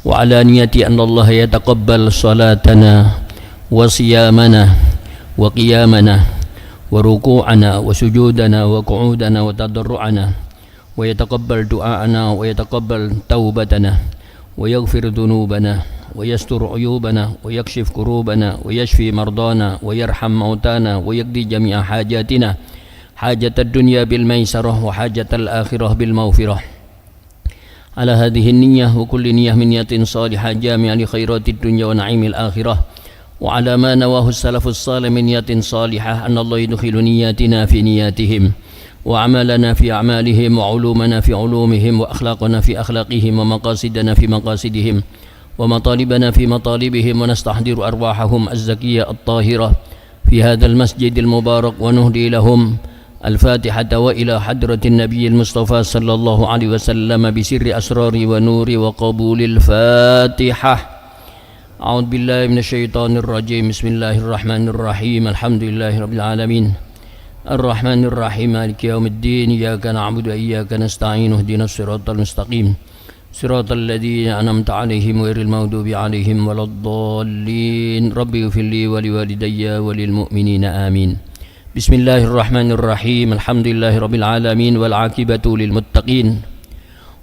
وعلى نية أن الله يتقبل صلاتنا وصيامنا وقيامنا وركوعنا وسجودنا وقعودنا وتضرعنا ويتقبل دعاءنا ويتقبل توبتنا ويغفر ذنوبنا ويستر عيوبنا ويكشف كروبنا ويشفي مرضانا ويرحم موتانا ويقضي جميع حاجاتنا حاجة الدنيا بالميسرة وحاجة الآخرة بالمغفرة على هذه النية وكل نية من نية صالحة جامعة لخيرات الدنيا ونعيم الآخرة وعلى ما نواه السلف الصالح من نية صالحة أن الله يدخل نياتنا في نياتهم وأعمالنا في أعمالهم وعلومنا في علومهم وأخلاقنا في أخلاقهم ومقاصدنا في مقاصدهم ومطالبنا في مطالبهم ونستحضر أرواحهم الزكية الطاهرة في هذا المسجد المبارك ونهدي لهم الفاتحة وإلى حضرة النبي المصطفى صلى الله عليه وسلم بسر أسرار ونور وقبول الفاتحة. أعوذ بالله من الشيطان الرجيم. بسم الله الرحمن الرحيم. الحمد لله رب العالمين الرحمن الرحيم مالك يوم الدين إياك نعبد وإياك نستعين اهدنا الصراط المستقيم صراط الذين أنعمت عليهم غير المغضوب عليهم ولا الضالين ربي اغفر لي ولوالدي وللمؤمنين آمين. بسم الله الرحمن الرحيم. الحمد لله رب العالمين والعاقبة للمتقين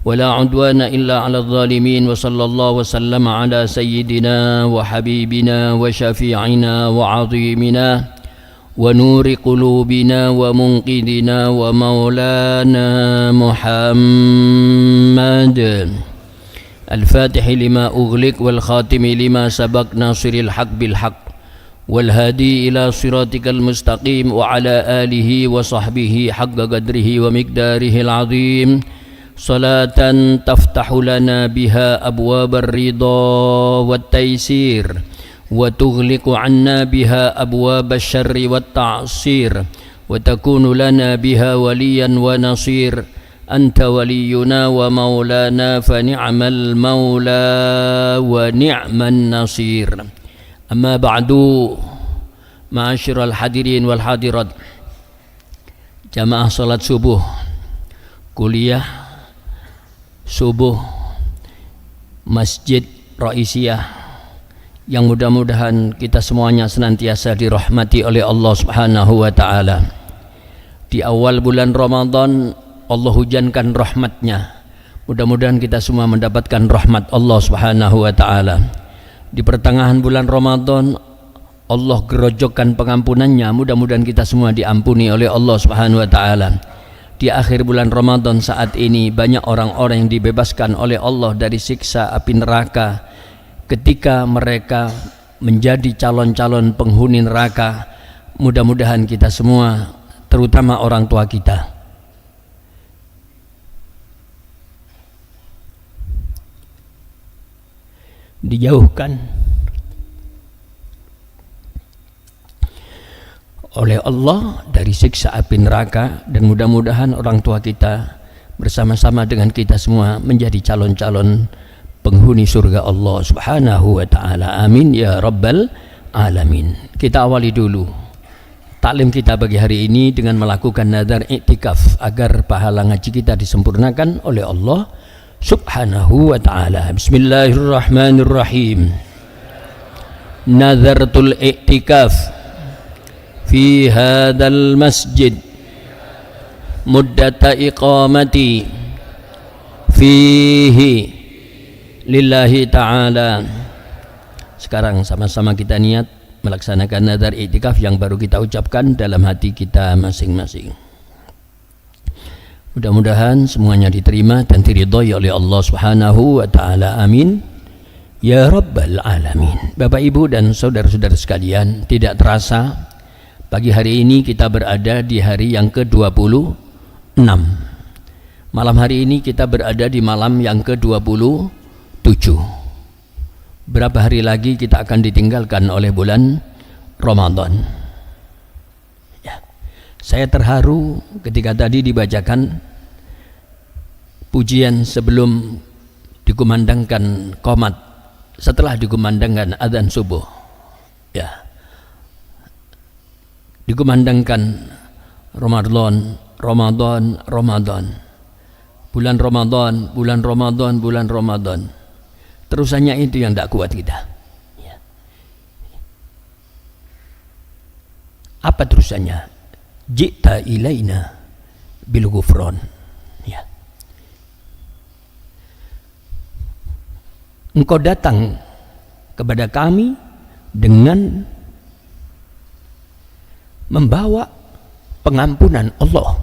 ولا عدوان إلا على الظالمين وصلى الله وسلم على سيدنا وحبيبنا وشفيعنا وعظيمنا ونور قلوبنا ومنقذنا ومولانا محمد الفاتح لما أغلق والخاتم لما سبق ناصر الحق بالحق والهادي إلى صراطك المستقيم وعلى آله وصحبه حق قدره ومقداره العظيم صلاة تفتح لنا بها أبواب الرضا والتيسير وتغلق عنا بها أبواب الشر والتعصير وتكون لنا بها وليا ونصير أنت ولينا ومولانا فنعم المولى ونعم النصير. أما بعد معاشر الحاضرين والحاضرات jamaah salat subuh kuliah subuh Masjid Raisiyah yang mudah-mudahan kita semuanya senantiasa dirahmati oleh Allah Subhanahu wa taala. Di awal bulan Ramadan Allah hujankan rahmatnya. Mudah-mudahan kita semua mendapatkan rahmat Allah Subhanahu wa taala. Di pertengahan bulan Ramadan Allah gerojokkan pengampunannya. Mudah-mudahan kita semua diampuni oleh Allah Subhanahu wa taala. Di akhir bulan Ramadan saat ini banyak orang-orang yang dibebaskan oleh Allah dari siksa api neraka ketika mereka menjadi calon-calon penghuni neraka. Mudah-mudahan kita semua, terutama orang tua kita, dijauhkan oleh Allah dari siksa api neraka, dan mudah-mudahan orang tua kita bersama-sama dengan kita semua menjadi calon-calon penghuni surga Allah Subhanahu wa taala. Amin ya rabbal alamin. Kita awali dulu taklim kita bagi hari ini dengan melakukan nazar i'tikaf agar pahala ngaji kita disempurnakan oleh Allah Subhanahu wa taala. Bismillahirrahmanirrahim. Nazartul i'tikaf fi hadzal masjid muddata iqamati fihi lillahi ta'ala. Sekarang sama-sama kita niat melaksanakan nazar i'tikaf yang baru kita ucapkan dalam hati kita masing-masing. Mudah-mudahan semuanya diterima dan diridhai oleh Allah Subhanahu wa taala. Amin ya rabbal alamin. Bapak Ibu dan saudara-saudara sekalian, tidak terasa pagi hari ini kita berada di hari yang ke-26. Malam hari ini kita berada di malam yang ke-27. Berapa hari lagi kita akan ditinggalkan oleh bulan Ramadan. Ya. Saya terharu ketika tadi dibacakan pujian sebelum dikumandangkan qomat, setelah dikumandangkan adzan subuh. Ya. Dikumandangkan Ramadan, Ramadan, Ramadan. Bulan Ramadan, bulan Ramadan, bulan Ramadan. Terusannya itu yang tidak kuat kita. Ya. Apa terusannya? Ji'ta ilaina bil ghufran. Ya. Engkau datang kepada kami dengan membawa pengampunan Allah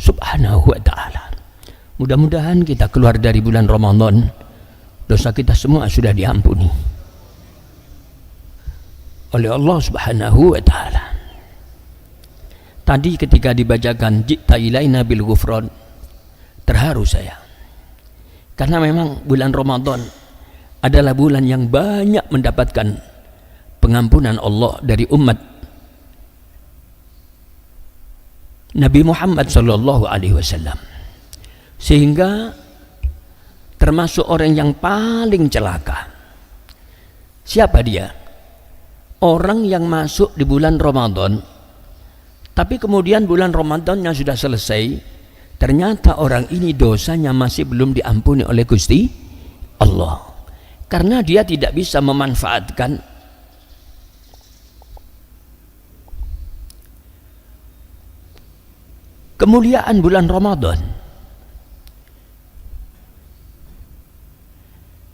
Subhanahu wa ta'ala. Mudah-mudahan kita keluar dari bulan Ramadan, dosa kita semua sudah diampuni oleh Allah Subhanahu wa ta'ala. Tadi ketika dibacakan Ji'ta ilaina bil ghufran, terharu saya, karena memang bulan Ramadan adalah bulan yang banyak mendapatkan pengampunan Allah dari umat Nabi Muhammad sallallahu alaihi wasallam, sehingga termasuk orang yang paling celaka. Siapa dia? Orang yang masuk di bulan Ramadan, tapi kemudian bulan Ramadannya sudah selesai, ternyata orang ini dosanya masih belum diampuni oleh Gusti Allah, karena dia tidak bisa memanfaatkan kemuliaan bulan Ramadan.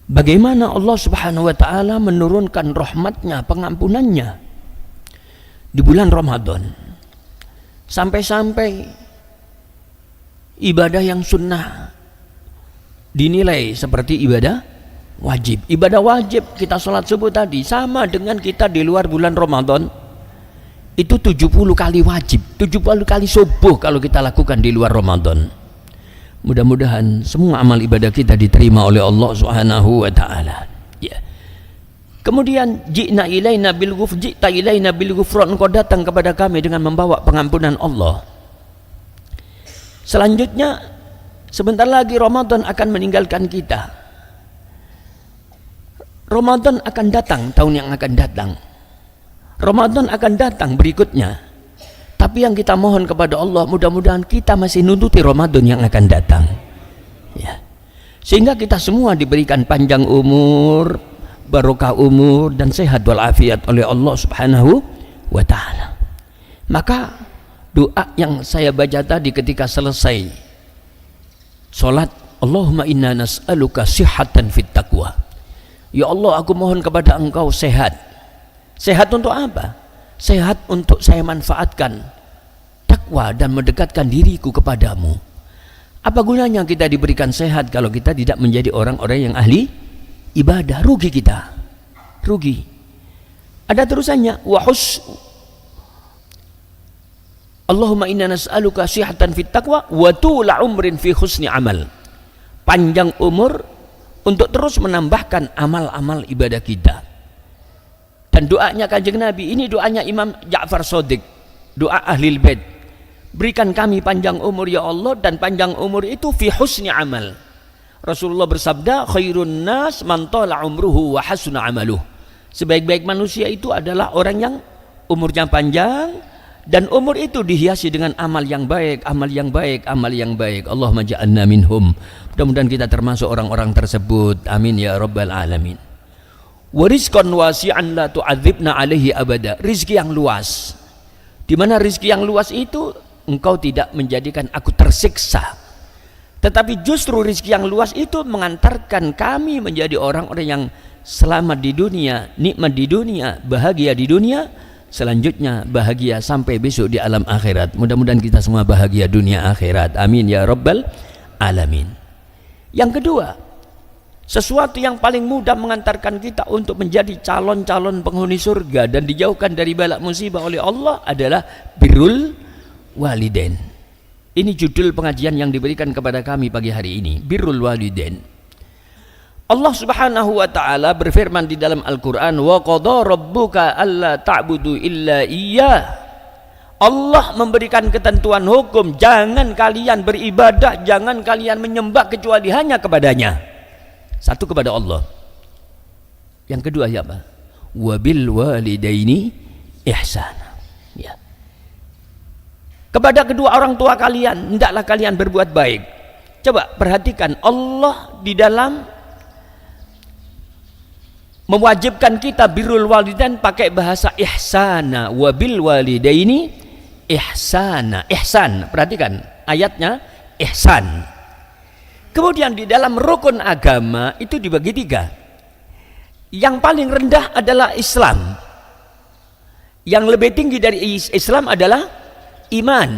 Bagaimana Allah Subhanahu wa ta'ala menurunkan rahmatnya, pengampunannya di bulan Ramadan, sampai-sampai ibadah yang sunnah dinilai seperti ibadah wajib. Ibadah wajib kita sholat subuh tadi sama dengan kita di luar bulan Ramadan itu 70 kali wajib, 70 kali subuh kalau kita lakukan di luar Ramadan. Mudah-mudahan semua amal ibadah kita diterima oleh Allah Subhanahu wa ta'ala. Ya. Kemudian ji'na ilaina bil ghufran, ji'ta ilaina bil ghufran, engkau datang kepada kami dengan membawa pengampunan Allah. Selanjutnya sebentar lagi Ramadan akan meninggalkan kita. Ramadan akan datang tahun yang akan datang. Ramadan akan datang berikutnya. Tapi yang kita mohon kepada Allah, mudah-mudahan kita masih nututi Ramadan yang akan datang. Ya. Sehingga kita semua diberikan panjang umur, barokah umur, dan sehat walafiat oleh Allah Subhanahu wa ta'ala. Maka doa yang saya baca tadi ketika selesai sholat, Allahumma inna nas'aluka sihatan fit taqwa. Ya Allah, aku mohon kepada engkau sehat. Sehat untuk apa? Sehat untuk saya manfaatkan takwa dan mendekatkan diriku kepadamu. Apa gunanya kita diberikan sehat kalau kita tidak menjadi orang-orang yang ahli ibadah? Rugi kita, rugi. Ada terusannya, Allahumma inna nas'aluka sihatan fit taqwa wa tula umrin fi husni amal. Panjang umur untuk terus menambahkan amal-amal ibadah kita. Dan doanya Kanjeng Nabi, ini doanya Imam Ja'far Shadiq, doa Ahlul Bait. Berikan kami panjang umur ya Allah, dan panjang umur itu fi husni amal. Rasulullah bersabda, khairun nas man tala umruhu wa hasuna amaluh. Sebaik-baik manusia itu adalah orang yang umurnya panjang dan umur itu dihiasi dengan amal yang baik, amal yang baik, amal yang baik. Allahumma ja'alna minhum. Mudah-mudahan kita termasuk orang-orang tersebut. Amin ya rabbal alamin. Warizqan wasi'an la tu'adzibna alaihi abada. Rizki yang luas. Di mana rizki yang luas itu engkau tidak menjadikan aku tersiksa. Tetapi justru rizki yang luas itu mengantarkan kami menjadi orang-orang yang selamat di dunia, nikmat di dunia, bahagia di dunia, selanjutnya bahagia sampai besok di alam akhirat. Mudah-mudahan kita semua bahagia dunia akhirat. Amin ya rabbal alamin. Yang kedua, sesuatu yang paling mudah mengantarkan kita untuk menjadi calon-calon penghuni surga dan dijauhkan dari bala musibah oleh Allah adalah birrul walidain. Ini judul pengajian yang diberikan kepada kami pagi hari ini, birrul walidain. Allah Subhanahu wa ta'ala berfirman di dalam Al-Quran, wa qadha rabbuka alla ta'budu illa iyyah. Allah memberikan ketentuan hukum, jangan kalian beribadah, jangan kalian menyembah kecuali hanya kepadanya. Satu, kepada Allah. Yang kedua siapa? Wabil walidaini ihsana. Ya. Kepada kedua orang tua kalian hendaklah kalian berbuat baik. Coba perhatikan, Allah di dalam mewajibkan kita birrul walidain pakai bahasa ihsana, wabil walidaini ihsana. Ihsan, perhatikan ayatnya, ihsan. Kemudian di dalam rukun agama itu dibagi 3. Yang paling rendah adalah Islam. Yang lebih tinggi dari Islam adalah iman.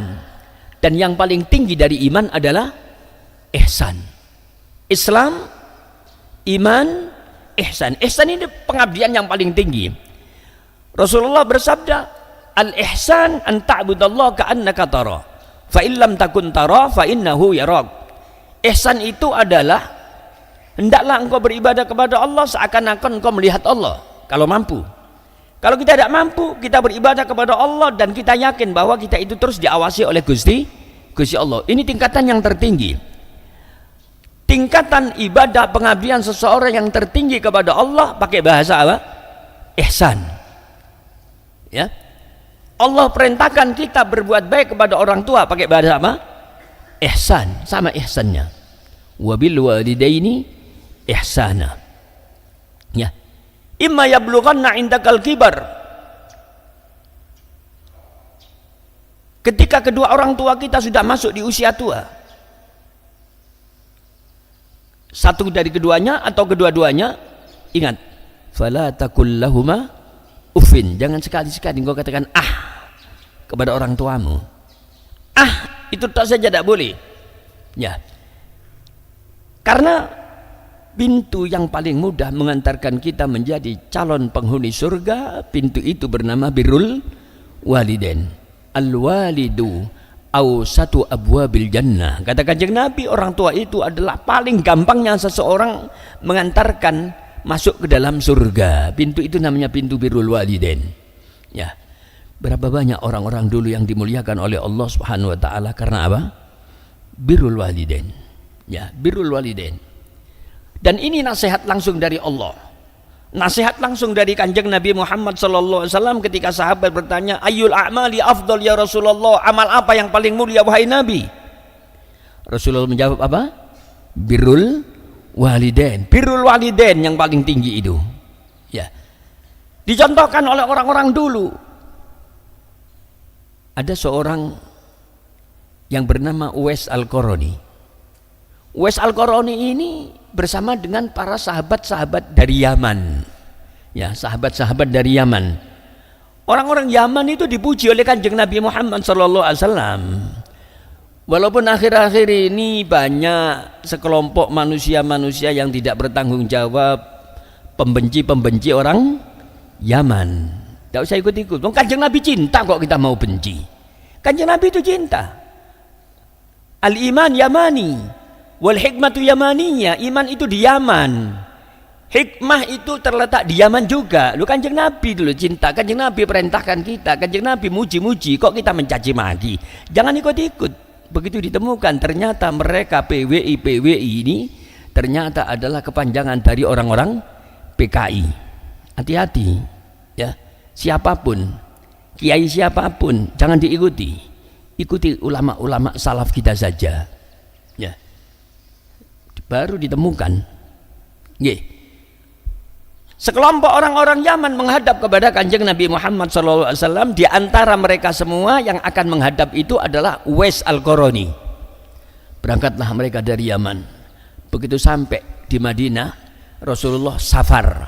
Dan yang paling tinggi dari iman adalah ihsan. Islam, iman, ihsan. Ihsan ini pengabdian yang paling tinggi. Rasulullah bersabda, al-ihsan an ta'budallaha ka'annaka tara, fa illam takun tara fa innahu yarak. Ihsan itu adalah hendaklah engkau beribadah kepada Allah seakan-akan engkau melihat Allah kalau mampu. Kalau kita tidak mampu, kita beribadah kepada Allah dan kita yakin bahwa kita itu terus diawasi oleh Gusti Allah. Ini tingkatan yang tertinggi. Tingkatan ibadah pengabdian seseorang yang tertinggi kepada Allah pakai bahasa apa? Ihsan. Ya. Allah perintahkan kita berbuat baik kepada orang tua pakai bahasa apa? Ihsan, sama ihsannya. Wabil walidaini ihsana. Ya. Imma yablughanna indakal kibar. Ketika kedua orang tua kita sudah masuk di usia tua, satu dari keduanya atau kedua-duanya, ingat, fala taqul lahuma uffin. Jangan sekali-sekali engkau katakan kepada orang tuamu. Itu tak saja tidak boleh. Ya. Karena pintu yang paling mudah mengantarkan kita menjadi calon penghuni surga, pintu itu bernama birrul walidain. Al-walidu awsatu abwabil jannah. Kata Kanjeng Nabi, orang tua itu adalah paling gampangnya seseorang mengantarkan masuk ke dalam surga. Pintu itu namanya pintu birrul walidain. Ya. Berapa banyak orang-orang dulu yang dimuliakan oleh Allah Subhanahu wa taala karena apa? Birrul walidain. Ya, birrul walidain. Dan ini nasihat langsung dari Allah, nasihat langsung dari Kanjeng Nabi Muhammad SAW ketika sahabat bertanya, ayyul a'mali afdal ya Rasulullah, amal apa yang paling mulia wahai Nabi? Rasulullah menjawab apa? Birrul walidain. Birrul walidain yang paling tinggi itu. Ya. Dicontohkan oleh orang-orang dulu. Ada seorang yang bernama Uwais Al-Qarani. Uwais Al-Qarani ini bersama dengan para sahabat-sahabat dari Yaman. Ya, sahabat-sahabat dari Yaman. Orang-orang Yaman itu dipuji oleh Kanjeng Nabi Muhammad SAW. Walaupun akhir-akhir ini banyak sekelompok manusia-manusia yang tidak bertanggung jawab, pembenci-pembenci orang Yaman. Tidak usah ikut-ikut. Kanjeng Nabi cinta kok kita mau benci. Kanjeng Nabi itu cinta. Al-iman yamani. Wal hikmatu yamaniyah, iman itu di Yaman, hikmah itu terletak di Yaman juga. Lu Kanjeng Nabi dulu cinta, Kanjeng Nabi perintahkan kita, Kanjeng Nabi muji-muji, kok kita mencaci maki? Jangan ikut-ikut. Begitu ditemukan ternyata mereka PWI ini ternyata adalah kepanjangan dari orang-orang PKI. Hati-hati ya, siapapun, kiai siapapun jangan diikuti. Ikuti ulama-ulama salaf kita saja. Ya. Baru ditemukan. Sekelompok orang-orang Yaman menghadap kepada Kanjeng Nabi Muhammad SAW. Di antara mereka semua yang akan menghadap itu adalah Uwais Al-Qarani. Berangkatlah mereka dari Yaman. Begitu sampai di Madinah, Rasulullah safar,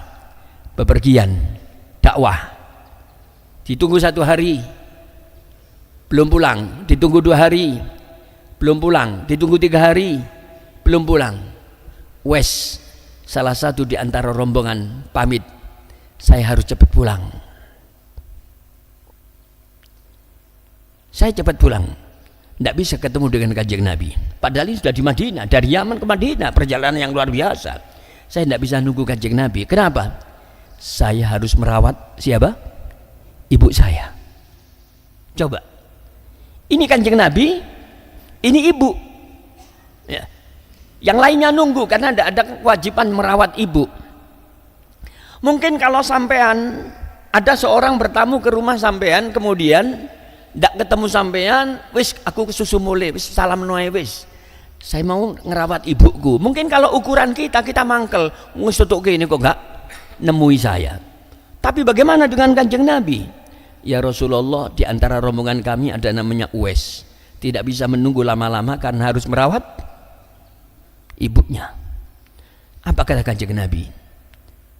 bepergian, dakwah. Ditunggu 1 hari, belum pulang. Ditunggu 2 hari, belum pulang. Ditunggu 3 hari, belum pulang. Wes, salah satu di antara rombongan pamit, saya harus cepat pulang. Saya cepat pulang, tidak bisa ketemu dengan Kanjeng Nabi. Padahal ini sudah di Madinah, dari Yaman ke Madinah, perjalanan yang luar biasa. Saya tidak bisa nunggu Kanjeng Nabi. Kenapa? Saya harus merawat siapa? Ibu saya. Coba, ini Kanjeng Nabi, ini ibu. Ya. Yang lainnya nunggu karena tidak ada kewajiban merawat ibu. Mungkin kalau sampean ada seorang bertamu ke rumah sampean, kemudian tidak ketemu sampean, wis aku ke susu mulai, wis salam noe wis. Saya mau ngerawat ibuku. Mungkin kalau ukuran kita mangkel, wis tutuk ini kok enggak nemui saya. Tapi bagaimana dengan Kanjeng Nabi? Ya Rasulullah, di antara rombongan kami ada namanya Uwais. Tidak bisa menunggu lama-lama karena harus merawat ibunya. Apa kata Kanjeng Nabi?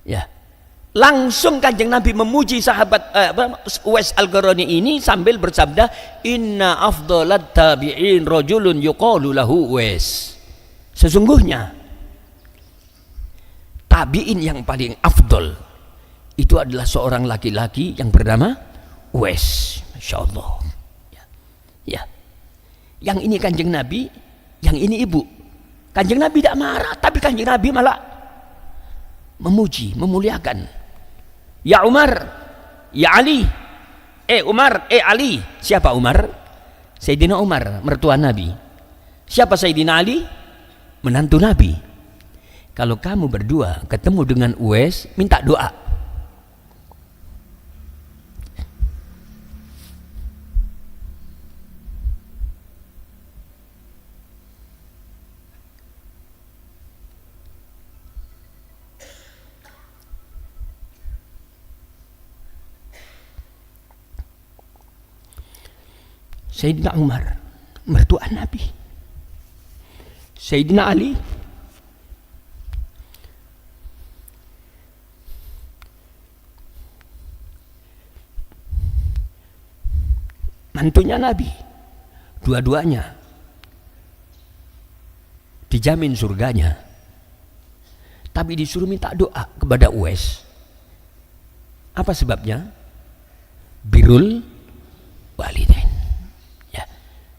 Ya, langsung Kanjeng Nabi memuji sahabat Uwais Al-Qarani ini sambil bersabda, inna afdalat tabi'in rajulun yuqalu lahu Uwais. Sesungguhnya tabi'in yang paling afdol itu adalah seorang laki-laki yang bernama Uwais. Masya Allah. Ya. Yang ini Kanjeng Nabi, yang ini ibu. Kanjeng Nabi tidak marah, tapi Kanjeng Nabi malah memuji, memuliakan. Ya Umar, ya Ali. Umar, Ali. Siapa Umar? Sayyidina Umar, mertua Nabi. Siapa Sayyidina Ali? Menantu Nabi. Kalau kamu berdua ketemu dengan Uwais, minta doa. Sayyidina Umar, mertua Nabi. Sayyidina Ali, mantunya Nabi. Dua-duanya dijamin surganya. Tapi disuruh minta doa kepada Uwais. Apa sebabnya? Birrul walidain.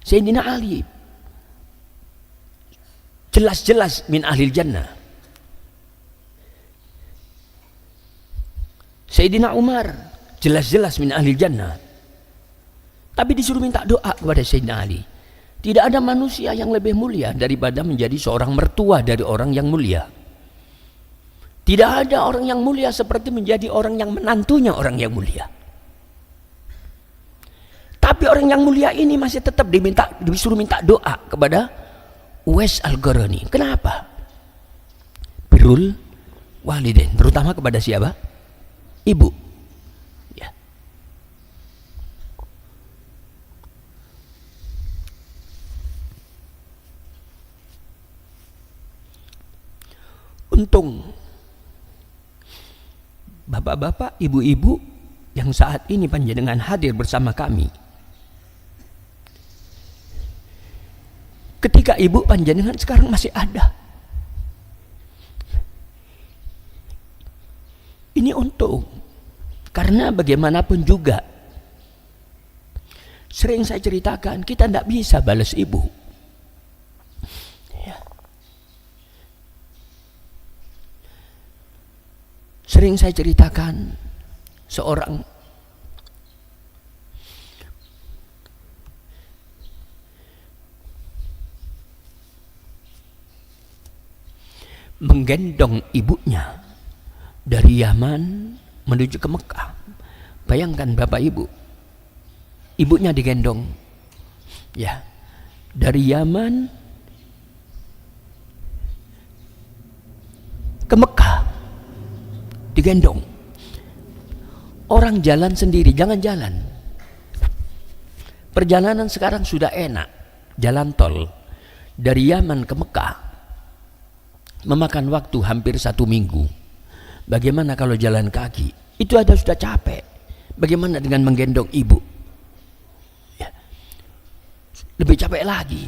Sayyidina Ali jelas-jelas min ahlil jannah. Sayyidina Umar jelas-jelas min ahlil jannah. Tapi disuruh minta doa kepada Sayyidina Ali. Tidak ada manusia yang lebih mulia daripada menjadi seorang mertua dari orang yang mulia. Tidak ada orang yang mulia seperti menjadi orang yang menantunya orang yang mulia. Tapi orang yang mulia ini masih tetap disuruh minta doa kepada Uwais Al-Qarani. Kenapa? Birrul walidain, terutama kepada siapa? Ibu. Ya. Untung bapak-bapak, ibu-ibu yang saat ini panjenengan hadir bersama kami. Ketika ibu panjenengan sekarang masih ada. Ini untung. Karena bagaimanapun juga, sering saya ceritakan, kita tidak bisa balas ibu. Ya. Sering saya ceritakan, seorang menggendong ibunya dari Yaman menuju ke Mekah. Bayangkan Bapak Ibu, ibunya digendong ya dari Yaman ke Mekah, digendong. Orang jalan sendiri, jangan jalan. Perjalanan sekarang sudah enak, jalan tol dari Yaman ke Mekah memakan waktu hampir 1 minggu. Bagaimana kalau jalan kaki? Itu ada sudah capek. Bagaimana dengan menggendong ibu? Ya. Lebih capek lagi.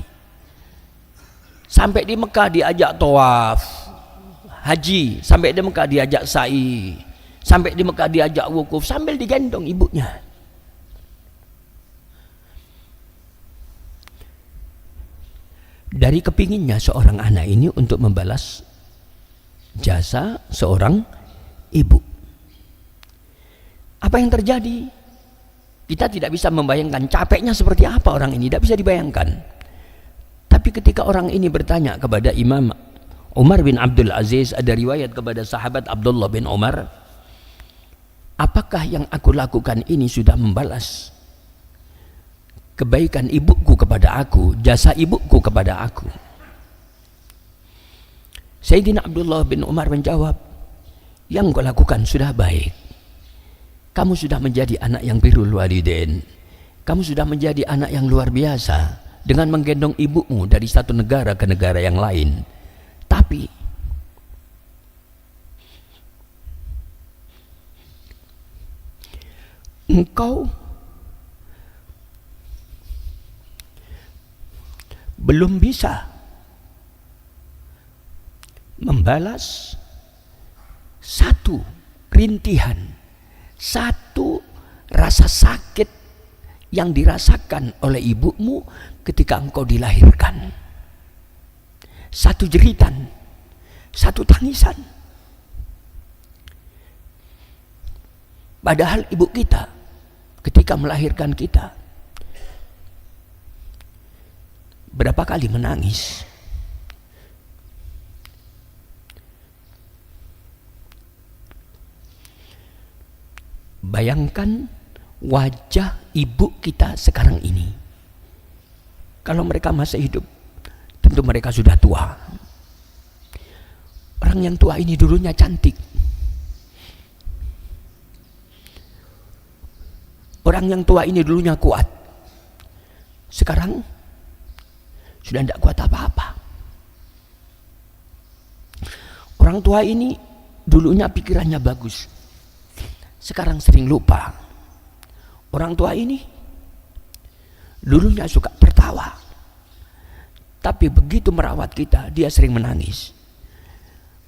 Sampai di Mekah diajak tawaf haji, sampai di Mekah diajak sa'i, sampai di Mekah diajak wukuf sambil digendong ibunya. Dari kepinginnya seorang anak ini untuk membalas jasa seorang ibu. Apa yang terjadi? Kita tidak bisa membayangkan capeknya seperti apa orang ini, tidak bisa dibayangkan. Tapi ketika orang ini bertanya kepada Imam Umar bin Abdul Aziz, ada riwayat kepada sahabat Abdullah bin Umar, apakah yang aku lakukan ini sudah membalas kebaikan ibuku kepada aku, jasa ibuku kepada aku? Sayyidina Abdullah bin Umar menjawab, Yang kau lakukan sudah baik. Kamu sudah menjadi anak yang birrul walidain. Kamu sudah menjadi anak yang luar biasa dengan menggendong ibumu dari satu negara ke negara yang lain. Tapi engkau belum bisa membalas satu rintihan, satu rasa sakit yang dirasakan oleh ibumu ketika engkau dilahirkan. Satu jeritan, satu tangisan. Padahal ibu kita ketika melahirkan kita berapa kali menangis. Bayangkan wajah ibu kita sekarang ini. Kalau mereka masih hidup, tentu mereka sudah tua. Orang yang tua ini dulunya cantik. Orang yang tua ini dulunya kuat. Sekarang sudah tidak kuat apa-apa. Orang tua ini dulunya pikirannya bagus. Sekarang sering lupa. Orang tua ini dulunya suka tertawa, tapi begitu merawat kita, dia sering menangis.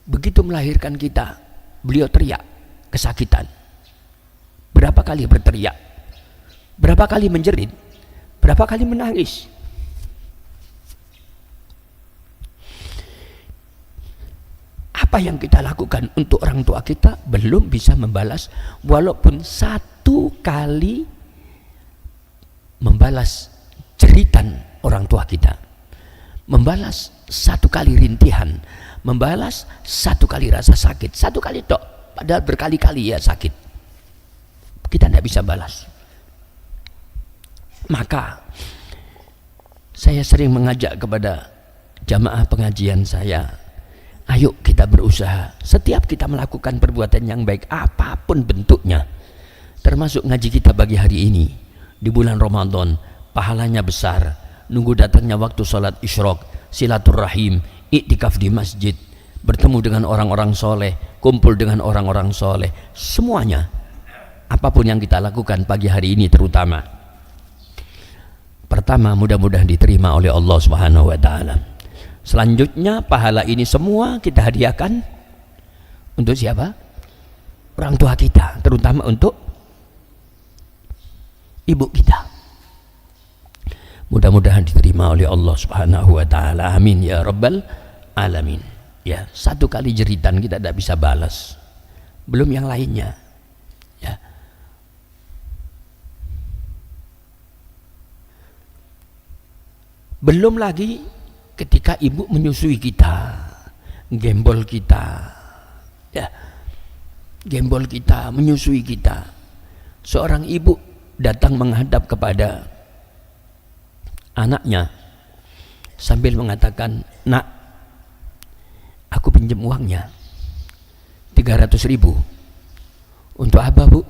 Begitu melahirkan kita, beliau teriak kesakitan. Berapa kali berteriak, berapa kali menjerit, berapa kali menangis. Apa yang kita lakukan untuk orang tua kita belum bisa membalas, walaupun satu kali membalas jeritan orang tua kita, membalas satu kali rintihan, membalas satu kali rasa sakit, satu kali tok, padahal berkali-kali ya sakit, kita tidak bisa balas. Maka saya sering mengajak kepada jamaah pengajian saya, ayo kita berusaha. Setiap kita melakukan perbuatan yang baik apapun bentuknya, termasuk ngaji kita bagi hari ini di bulan Ramadan, pahalanya besar. Nunggu datangnya waktu sholat isyraq, silaturahim, iktikaf di masjid, bertemu dengan orang-orang soleh, kumpul dengan orang-orang soleh, semuanya. Apapun yang kita lakukan pagi hari ini terutama, pertama mudah-mudahan diterima oleh Allah Subhanahu wa taala. Selanjutnya pahala ini semua kita hadiahkan untuk siapa? Orang tua kita, terutama untuk ibu kita. Mudah-mudahan diterima oleh Allah Subhanahu wa taala. Amin ya rabbal alamin. Ya, satu kali jeritan kita tidak bisa balas. Belum yang lainnya. Ya. Belum lagi ketika ibu menyusui kita, gembol kita, ya, gembol kita, menyusui kita. Seorang ibu datang menghadap kepada anaknya sambil mengatakan, nak, aku pinjam uangnya 300.000. Untuk apa, Bu?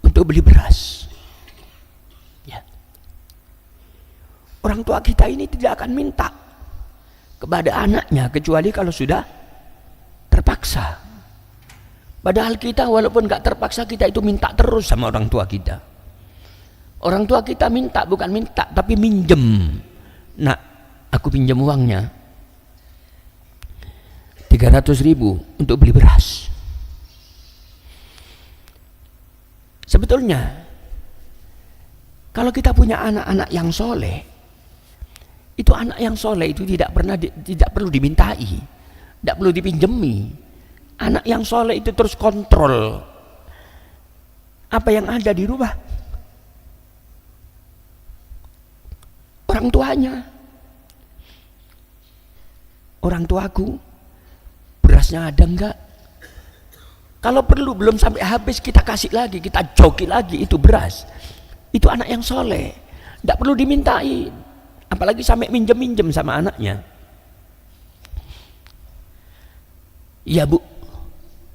Untuk beli beras. Orang tua kita ini tidak akan minta kepada anaknya kecuali kalau sudah terpaksa. Padahal kita walaupun gak terpaksa, kita itu minta terus sama orang tua kita. Orang tua kita minta, bukan minta, tapi minjem. Nak, aku pinjam uangnya 300.000 untuk beli beras. Sebetulnya kalau kita punya anak-anak yang soleh, itu anak yang soleh itu tidak perlu dimintai, tidak perlu dipinjemi. Anak yang soleh itu terus kontrol apa yang ada di rumah orang tuanya. Orang tuaku, berasnya ada enggak? Kalau perlu belum sampai habis kita kasih lagi, kita joki lagi itu beras. Itu anak yang soleh, tidak perlu dimintai, apalagi sampai minjem-minjem sama anaknya. "Iya Bu,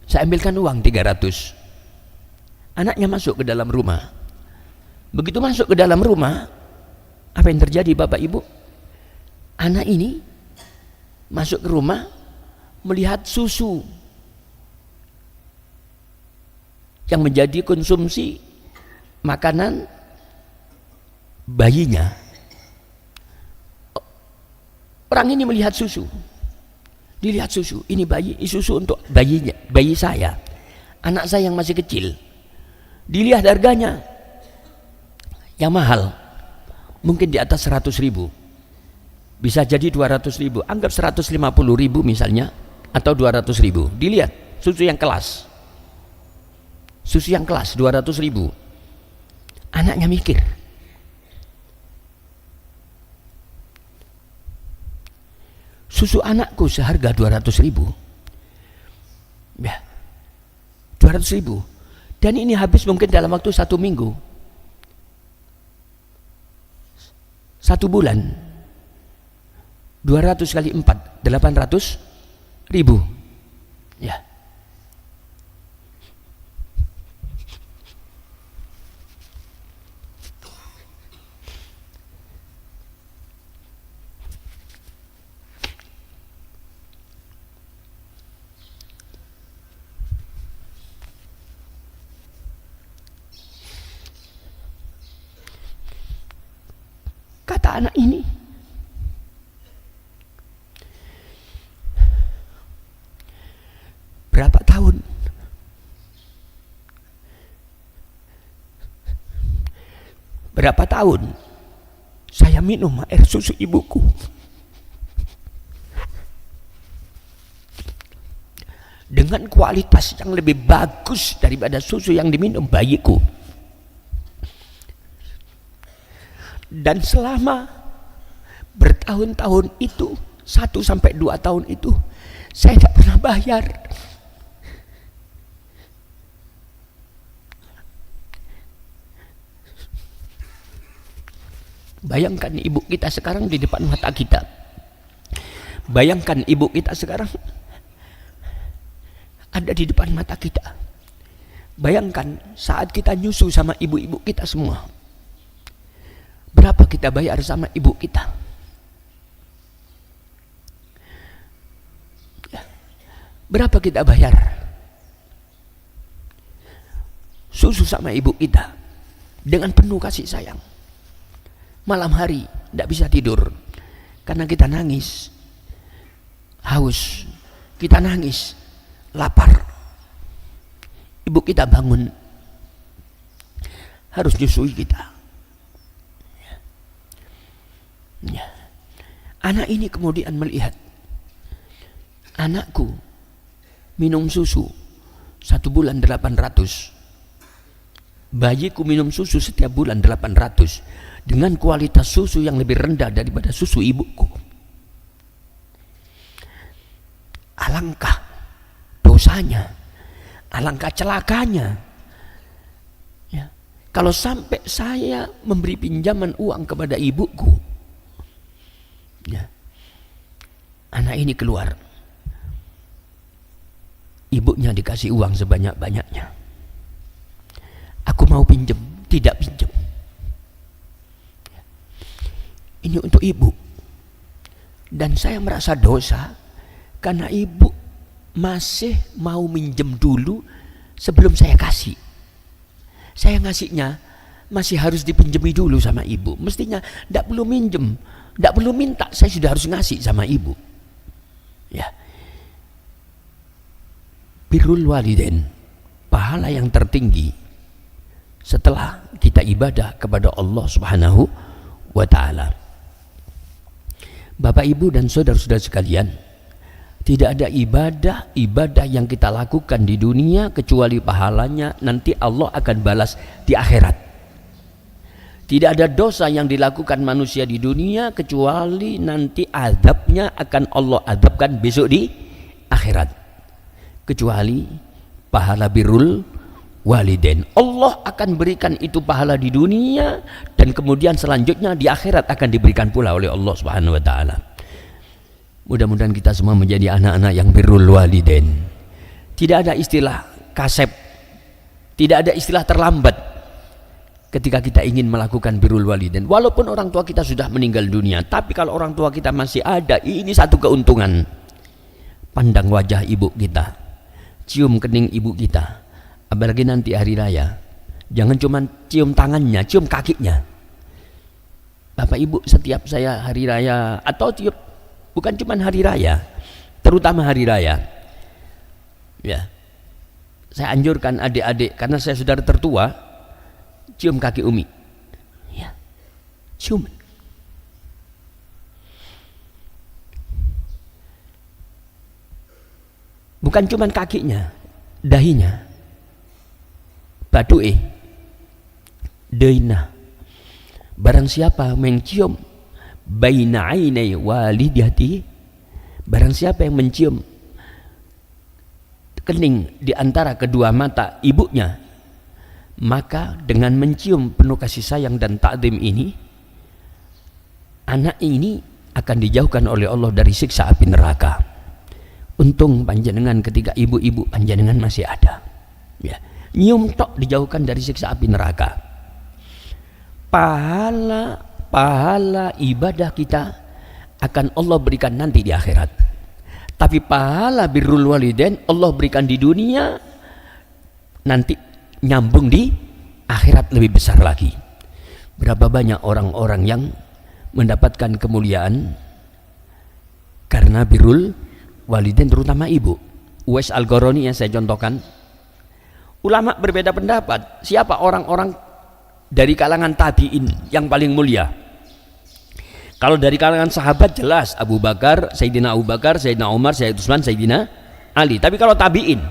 saya ambilkan uang 300." Anaknya masuk ke dalam rumah. Begitu masuk ke dalam rumah, apa yang terjadi Bapak Ibu? Anak ini masuk ke rumah melihat susu yang menjadi konsumsi makanan bayinya. Orang ini melihat susu, dilihat susu, ini susu untuk bayinya, bayi saya, anak saya yang masih kecil. Dilihat harganya yang mahal, mungkin di atas 100.000, bisa jadi 200.000, anggap 150.000 misalnya, atau 200.000. Dilihat susu yang kelas, 200.000. Anaknya mikir, susu anakku seharga 200.000, ya 200.000, dan ini habis mungkin dalam waktu 1 minggu, 1 bulan, 200 kali 4, 800.000, ya. Kata anak ini, berapa tahun saya minum air susu ibuku, dengan kualitas yang lebih bagus daripada susu yang diminum bayiku. Dan selama bertahun-tahun itu, 1 sampai 2 tahun itu, saya tidak pernah bayar. Bayangkan ibu kita sekarang di depan mata kita. Bayangkan ibu kita sekarang ada di depan mata kita. Bayangkan saat kita nyusu sama ibu-ibu kita semua, berapa kita bayar sama ibu kita? Berapa kita bayar susu sama ibu kita dengan penuh kasih sayang? Malam hari tidak bisa tidur karena kita nangis haus, kita nangis lapar. Ibu kita bangun harus nyusui kita. Ya. Anak ini kemudian melihat, anakku minum susu 1 bulan 800, bayiku minum susu setiap bulan 800 dengan kualitas susu yang lebih rendah daripada susu ibuku. Alangkah dosanya, alangkah celakanya, ya, kalau sampai saya memberi pinjaman uang kepada ibuku, ya, anak ini keluar, ibunya dikasih uang sebanyak-banyaknya. Aku mau pinjam, tidak pinjam. Ini untuk ibu. Dan saya merasa dosa karena ibu masih mau minjem dulu sebelum saya kasih. Saya ngasihnya masih harus dipinjemi dulu sama ibu. Mestinya tidak perlu minjem, tidak perlu minta, saya sudah harus ngasih sama ibu. Ya. Birrul walidain, pahala yang tertinggi setelah kita ibadah kepada Allah Subhanahu wa ta'ala. Bapak Ibu dan saudara-saudara sekalian, tidak ada ibadah yang kita lakukan di dunia kecuali pahalanya nanti Allah akan balas di akhirat. Tidak ada dosa yang dilakukan manusia di dunia kecuali nanti azabnya akan Allah azabkan besok di akhirat. Kecuali pahala birrul walidain, Allah akan berikan itu pahala di dunia, dan kemudian selanjutnya di akhirat akan diberikan pula oleh Allah Subhanahu wa ta'ala. Mudah-mudahan kita semua menjadi anak-anak yang birrul walidain. Tidak ada istilah kasep, tidak ada istilah terlambat ketika kita ingin melakukan birrul walidain. Walaupun orang tua kita sudah meninggal dunia, tapi kalau orang tua kita masih ada, ini satu keuntungan. Pandang wajah ibu kita, cium kening ibu kita, apalagi nanti hari raya. Jangan cuma cium tangannya, cium kakinya. Bapak ibu, setiap saya hari raya, atau tiap, bukan cuma hari raya, terutama hari raya, ya, saya anjurkan adik-adik, karena saya saudara tertua, cium kaki Umi, ya, cium. Bukan cuma kakinya, dahinya, baduke, daina. Barang siapa mencium baina ainai walidati, barang siapa yang mencium kening di antara kedua mata ibunya, maka dengan mencium penuh kasih sayang dan takdim ini, anak ini akan dijauhkan oleh Allah dari siksa api neraka. Untung panjenengan ketika ibu-ibu panjenengan masih ada, ya, nyium tok dijauhkan dari siksa api neraka. Pahala ibadah kita akan Allah berikan nanti di akhirat. Tapi pahala birrul walidain Allah berikan di dunia, nanti nyambung di akhirat lebih besar lagi. Berapa banyak orang-orang yang mendapatkan kemuliaan karena birrul walidain, terutama ibu. Uwais Al-Qarani yang saya contohkan. Ulama berbeda pendapat siapa orang-orang dari kalangan tabi'in yang paling mulia. Kalau dari kalangan sahabat jelas Abu Bakar, Sayyidina Abu Bakar, Sayyidina Umar, Sayyidina Utsman, Sayyidina Ali. Tapi kalau tabi'in,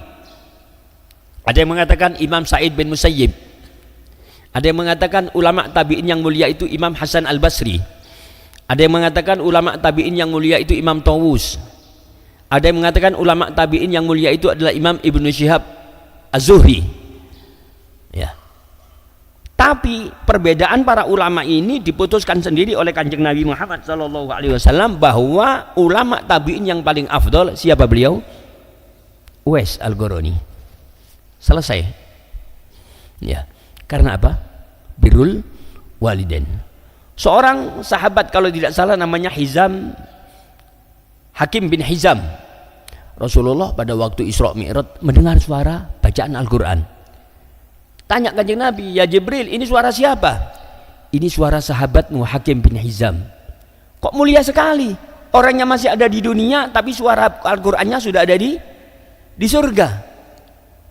ada yang mengatakan Imam Sa'id bin Musayyib, ada yang mengatakan ulama tabi'in yang mulia itu Imam Hasan Al-Basri, ada yang mengatakan ulama tabi'in yang mulia itu Imam Tawus, ada yang mengatakan ulama tabi'in yang mulia itu adalah Imam Ibnu Syihab Az-Zuhri, ya. Tapi perbedaan para ulama ini diputuskan sendiri oleh Kanjeng Nabi Muhammad SAW, bahwa ulama tabi'in yang paling afdol siapa beliau? Uwais Al-Qarani. Selesai. Ya. Karena apa? Birrul walidain. Seorang sahabat kalau tidak salah namanya Hizam, Hakim bin Hizam. Rasulullah pada waktu Isra Mi'raj mendengar suara bacaan Al-Quran. Tanya Kanjeng Nabi, ya Jibril, ini suara siapa? Ini suara sahabatmu Hakim bin Hizam. Kok mulia sekali? Orangnya masih ada di dunia, tapi suara Al-Qur'annya sudah ada di surga.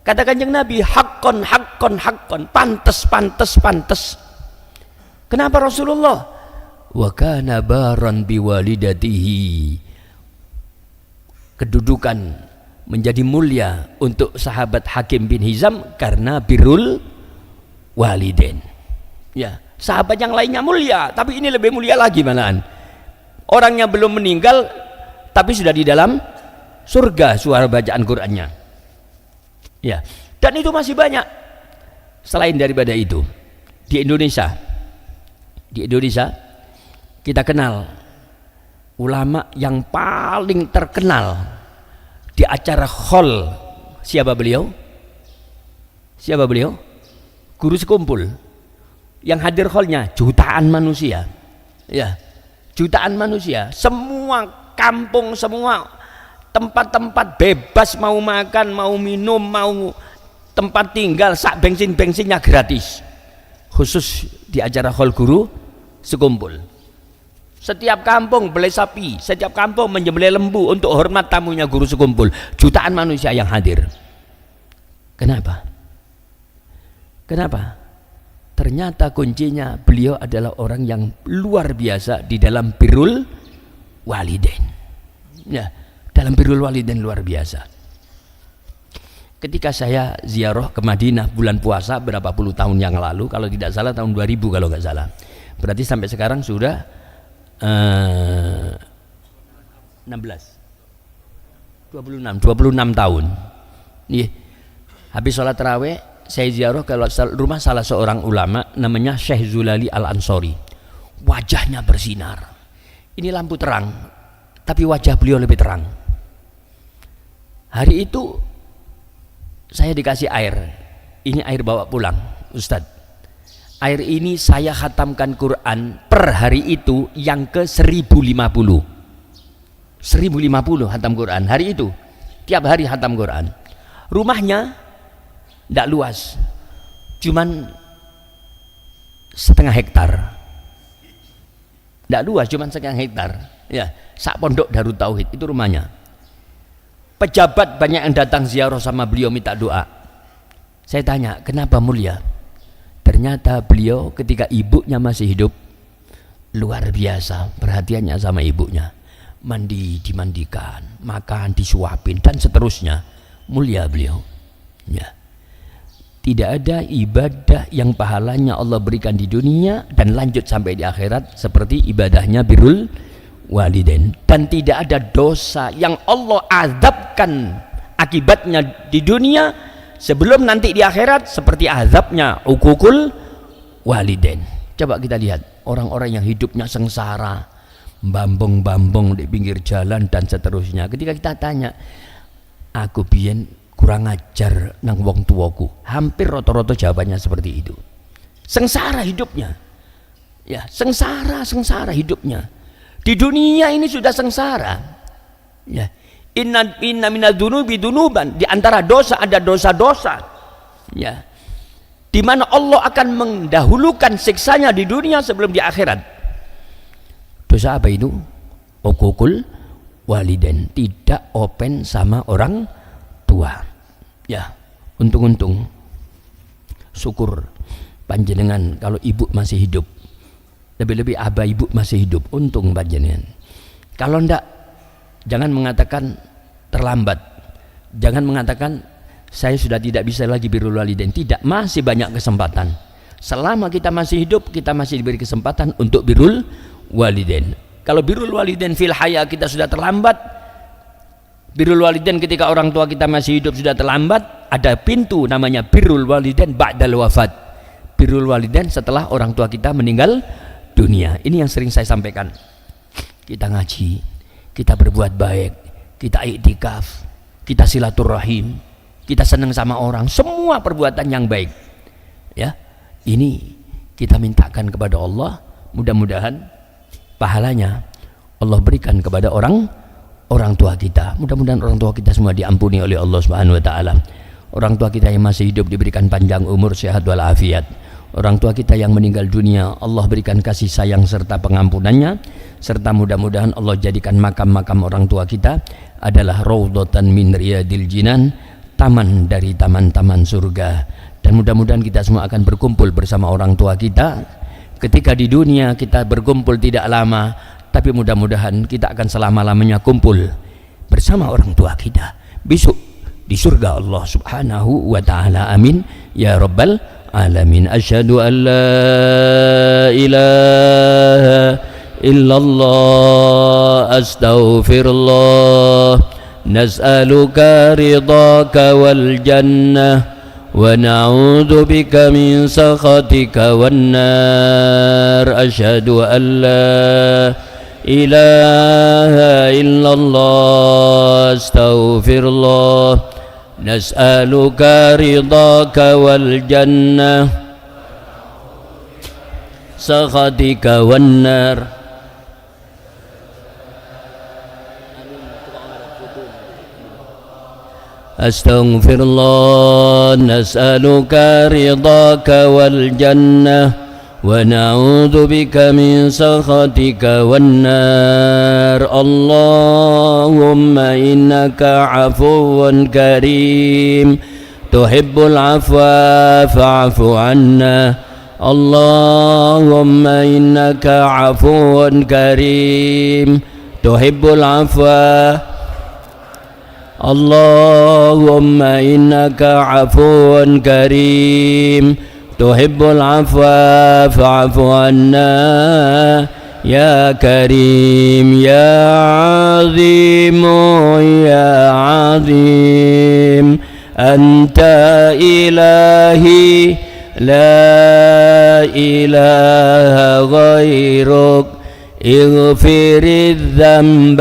Kata Kanjeng Nabi, haqqon, haqqon, haqqon, pantes, pantes, pantes. Kenapa Rasulullah? Wa kana baran biwalidatihi. Kedudukan menjadi mulia untuk sahabat Hakim bin Hizam karena birrul walidain. Ya, sahabat yang lainnya mulia, tapi ini lebih mulia lagi malahan. Orangnya belum meninggal, tapi sudah di dalam surga suara bacaan Qur'annya. Ya, dan itu masih banyak. Selain daripada itu, di Indonesia kita kenal ulama yang paling terkenal di acara hall. Siapa beliau? Siapa beliau? Guru sekumpul. Yang hadir hallnya jutaan manusia. Ya, jutaan manusia. Semua kampung, semua tempat-tempat bebas, mau makan, mau minum, mau tempat tinggal, sak bensin-bensinnya gratis. Khusus di acara hall guru sekumpul. Setiap kampung beli sapi, setiap kampung menyembelih lembu untuk hormat tamunya guru sekumpul. Jutaan manusia yang hadir. Kenapa? Kenapa? Ternyata kuncinya beliau adalah orang yang luar biasa di dalam birrul walidain. Ya, dalam birrul walidain luar biasa. Ketika saya ziarah ke Madinah bulan puasa berapa puluh tahun yang lalu, kalau tidak salah tahun 2000 kalau nggak salah. Berarti sampai sekarang sudah 26 tahun. Nih, habis sholat tarawih saya ziarah ke rumah salah seorang ulama namanya Syekh Zulali Al-Ansori. Wajahnya bersinar. Ini lampu terang tapi wajah beliau lebih terang. Hari itu saya dikasih air. Ini air bawa pulang, Ustadz. Air ini saya khatamkan Quran per hari itu yang ke 1050. 1050 khatam Quran hari itu. Tiap hari khatam Quran. Rumahnya tidak luas, cuman setengah hektar. Tidak luas, cuman setengah hektar. Ya, sak pondok Darut Tauhid itu rumahnya. Pejabat banyak yang datang ziarah sama beliau minta doa. Saya tanya, kenapa mulia? Ternyata beliau ketika ibunya masih hidup luar biasa perhatiannya sama ibunya. Mandi dimandikan, makan disuapin dan seterusnya. Mulia beliau. Ya. Tidak ada ibadah yang pahalanya Allah berikan di dunia dan lanjut sampai di akhirat seperti ibadahnya birrul walidain. Dan tidak ada dosa yang Allah azabkan akibatnya di dunia sebelum nanti di akhirat seperti azabnya uququl walidain. Coba kita lihat orang-orang yang hidupnya sengsara, bambong-bambong di pinggir jalan dan seterusnya. Ketika kita tanya, aku biyen kurang ajar nang wong tuaku, hampir rata-rata jawabannya seperti itu. Sengsara hidupnya. Ya, sengsara hidupnya. Di dunia ini sudah sengsara. Ya. Inna minadzunubi dunuban, di antara dosa ada dosa-dosa. Ya. Di mana Allah akan mendahulukan siksanya di dunia sebelum di akhirat. Dosa apa itu? Uququl walidain, tidak open sama orang tua. Ya, untung-untung syukur panjenengan kalau ibu masih hidup, lebih-lebih abah ibu masih hidup, untung panjenengan. Kalau ndak, jangan mengatakan terlambat, jangan mengatakan saya sudah tidak bisa lagi birrul walidain. Tidak, masih banyak kesempatan. Selama kita masih hidup, kita masih diberi kesempatan untuk birrul walidain. Kalau birrul walidain fil haya kita sudah terlambat, birrul walidain ketika orang tua kita masih hidup sudah terlambat, ada pintu namanya birrul walidain ba'dal wafat. Birrul walidain setelah orang tua kita meninggal dunia. Ini yang sering saya sampaikan. Kita ngaji, kita berbuat baik, kita iktikaf, kita silaturahim, kita senang sama orang, semua perbuatan yang baik. Ya, ini kita mintakan kepada Allah, mudah-mudahan pahalanya Allah berikan kepada orang tua kita. Mudah-mudahan orang tua kita semua diampuni oleh Allah Subhanahu wa taala. Orang tua kita yang masih hidup diberikan panjang umur, sehat walafiat. Orang tua kita yang meninggal dunia Allah berikan kasih sayang serta pengampunannya, serta mudah-mudahan Allah jadikan makam-makam orang tua kita adalah raudhatan min riyadil jinan, taman dari taman-taman surga. Dan mudah-mudahan kita semua akan berkumpul bersama orang tua kita. Ketika di dunia kita berkumpul tidak lama, tapi mudah-mudahan kita akan selama-lamanya kumpul bersama orang tua kita besok di surga Allah Subhanahu wa ta'ala. Amin ya rabbal alamin. Asyhadu an la ilaha illallah, astaghfirullah, nas'aluka ridhaka wal jannah wa na'udzu bika min sakhatika wan nar. Asyhadu an la ilaha illallah, astaghfirullah, nas'aluka ridhaka wal jannah sakhatika wan nar. Astaghfirullah, nas'aluka ridhaka wal jannah wa na'udzu bika min sakhatika wan nar. Allahumma innaka 'afuwun karim tuhibbul 'afwa fa'fu 'anna. Allahumma innaka 'afuwun karim tuhibbul 'afwa. Allahumma innaka 'afuwun karim tuhibbul 'afwa fa'fu 'anna. Ya Karim ya 'Azim ya 'Azim, anta ilahi la ilaha ghairuk, اغفر الذنب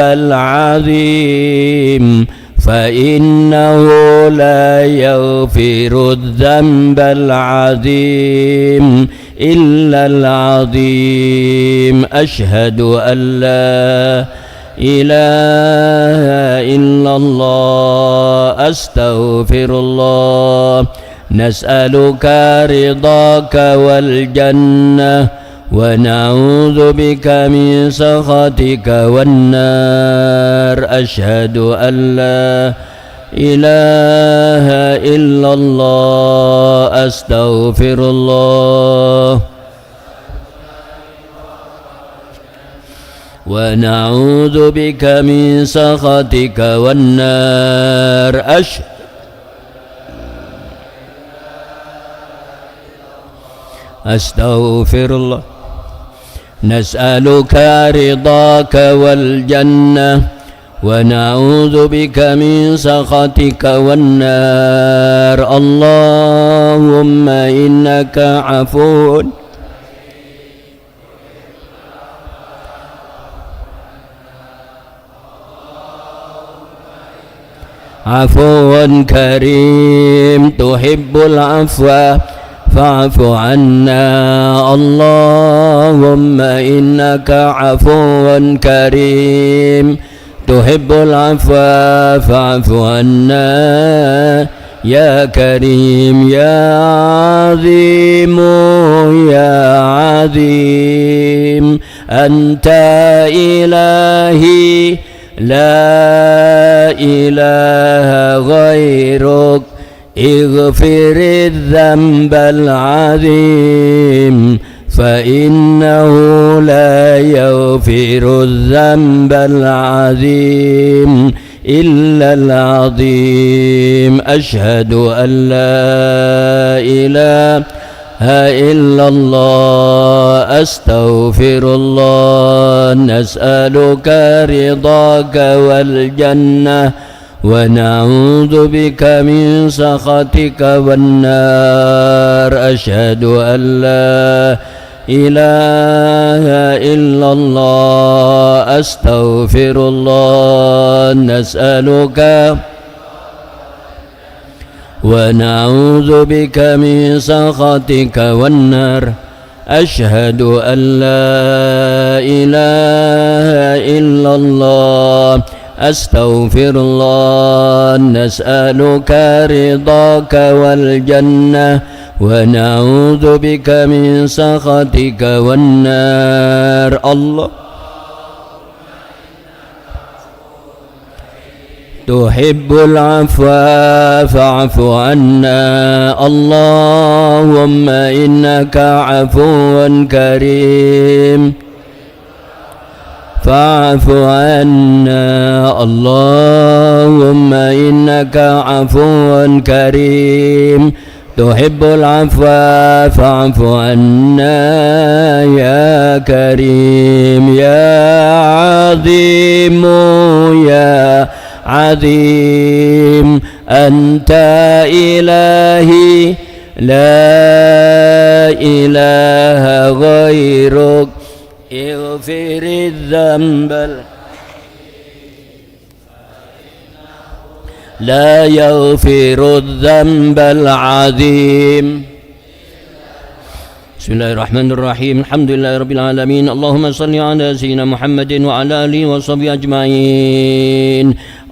العظيم فإنه لا يغفر الذنب العظيم إلا العظيم أشهد أن لا إله إلا الله أستغفر الله نسألك رضاك والجنة ونعوذ بك من سخطك والنار أشهد أن لا إله إلا الله أستغفر الله ونعوذ بك من سخطك والنار أستغفر الله نسألك رضاك والجنة ونعوذ بك من سخطك والنار اللهم إنك عفو كريم تحب العفو فاعف عنا اللهم إنك عفو كريم تحب العفو فاعف عنا يا كريم يا عظيم يا عظيم أنت إلهي لا إله غيرك اغفر الذنب العظيم فإنه لا يغفر الذنب العظيم إلا العظيم أشهد أن لا إله إلا الله أستغفر الله نسألك رضاك والجنة ونعوذ بك من سخطك والنار أشهد أن لا إله إلا الله أستغفر الله نسألك ونعوذ بك من سخطك والنار أشهد أن لا إله إلا الله أستغفر الله نسألك رضاك والجنة ونعوذ بك من سخطك والنار الله تحب العفو فاعف عنا اللهم إنك عفو كريم فاعف عنا اللهم إنك عفو كريم تحب العفو فاعف عنا يا كريم يا عظيم يا عظيم أنت إلهي لا إله غيرك اغفر الذنب لا يغفر الذنب العظيم بسم الله الرحمن الرحيم الحمد لله رب العالمين اللهم صل على سيدنا محمد وعلى آله وصحبه أجمعين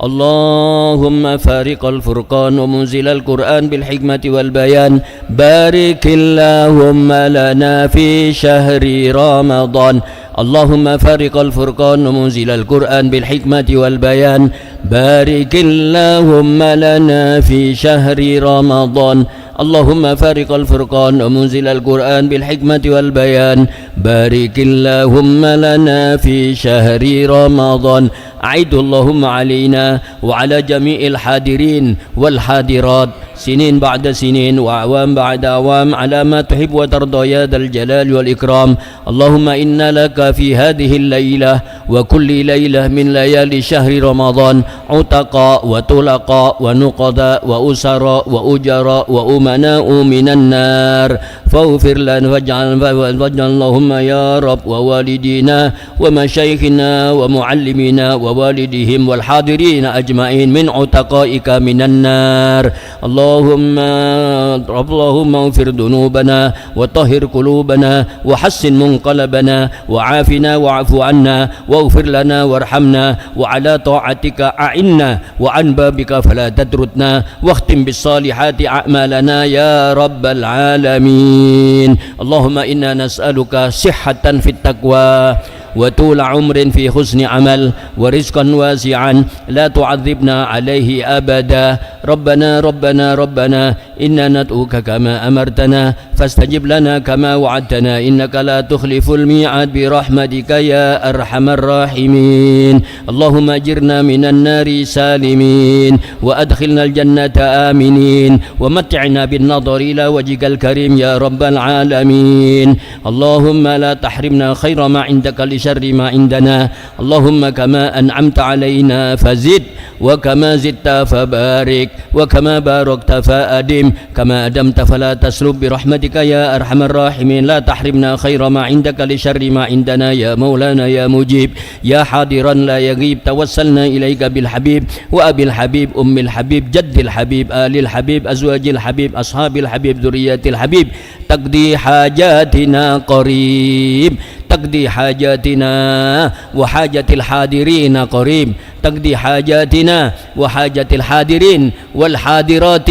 اللهم فارق الفرقان ومنزل القرآن بالحكمة والبيان بارك اللهم لنا في شهر رمضان اللهم فارق الفرقان ومنزل القرآن بالحكمة والبيان بارك اللهم لنا في شهر رمضان اللهم فارق الفرقان ومنزل القرآن بالحكمة والبيان بارك اللهم لنا في شهر رمضان أعد اللهم علينا وعلى جميع الحاضرين والحاضرات سنين بعد سنين وأعوام بعد أعوام على ما تحب وترضى يا ذا الجلال والإكرام اللهم إن لك في هذه الليلة وكل ليلة من ليالي شهر رمضان عتقاء وطلقاء ونقضاء وأسراء وأجراء وأمناء من النار فاغفر لنا واجعل اللهم يا رب ووالدينا ومشايخنا ومعلمينا ووالديهم والحاضرين أجمعين من عتقائك من النار. اللهم اغفر ذنوبنا وطهر قلوبنا وحسن منقلبنا وعافنا واعف عنا واغفر لنا وارحمنا وعلى طاعتك أعنا وعن بابك فلا تتركنا واختم بالصالحات أعمالنا يا رب العالمين. اللهم إنا نسألك صحة في التقوى وطول عمر في حسن عمل ورزقا واسعا لا تعذبنا عليه أبدا. ربنا ربنا ربنا إنا ندعوك كما أمرتنا فاستجب لنا كما وعدتنا إنك لا تخلف الميعاد برحمتك يا أرحم الراحمين. اللهم أجرنا من النار سالمين وأدخلنا الجنة آمنين ومتعنا بالنظر إلى وجهك الكريم يا رب العالمين. اللهم لا تحرمنا خير ما عندك لشر ما عندنا. اللهم كما أنعمت علينا فزد وكما زدت فبارك وكما باركت فأدم كما أدمت فلا تسلب برحمتك يا أرحم الراحمين. لا تحرمنا خير ما عندك لشر ما عندنا يا مولانا يا مجيب يا حاضرا لا يغيب. توسلنا إليك بالحبيب وأبي الحبيب أم الحبيب جد الحبيب آل الحبيب أزواج الحبيب أصحاب الحبيب ذرية الحبيب تقضي حاجاتنا قريب تقضي حاجاتنا وحاجة الحاضرين قريب تقضي حاجاتنا وحاجة الحاضرين والحاضرات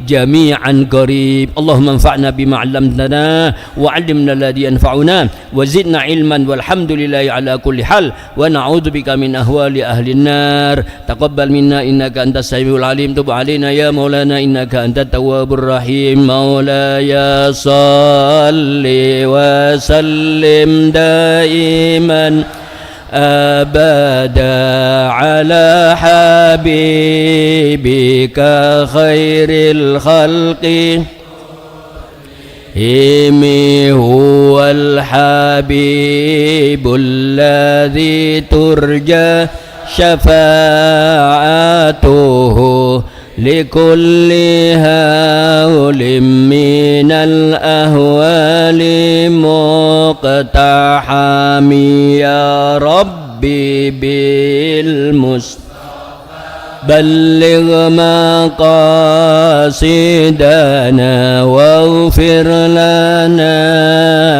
جميعا قريب. اللهم انفعنا بما علمتنا وعلمنا الذي ينفعنا وزدنا علما والحمد لله على كل حال ونعوذ بك من أهوال أهل النار. تقبل منا إنك أنت السميع العليم. تب علينا يا مولانا إنك أنت التواب الرحيم. مولاي صل وسلم دائما أبدا على حبيبك خير الخلق هو الحبيب الذي ترجى شفاعته لكل هول من الأهوال مقتحم يا ربي بالمصطفى بلغ مقاصدنا واغفر لنا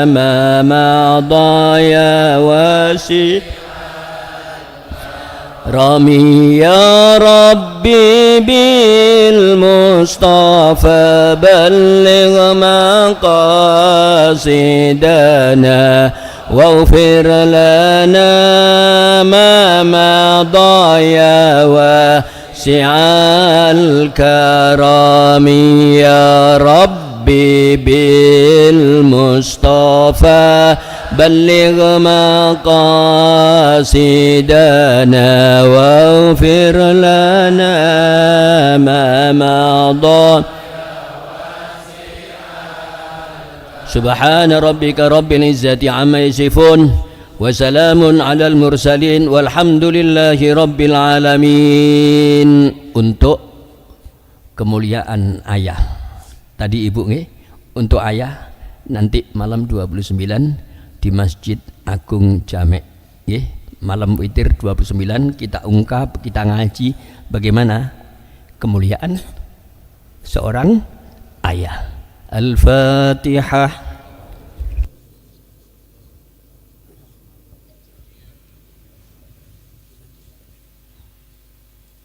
ما مضى يا واسع رامي يا ربي بالمصطفى بلغ مقاصدنا واغفر لنا ما مضى يا واسع الكرم يا ربي بالمصطفى بلغ مقاصدنا واغفر لنا ما مضى. سبحان ربك رب العزة عما يصفون وسلام على المرسلين والحمد لله رب العالمين. Untuk kemuliaan ayah tadi ibu nggih, untuk ayah nanti malam 29 di Masjid Agung Jamek nggih, malam witir 29 kita ungkap, kita ngaji bagaimana kemuliaan seorang ayah. Al-Fatihah.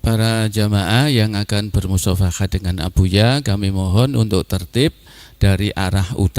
Para jamaah yang akan bermusyafahat dengan Abuya, kami mohon untuk tertib dari arah utara.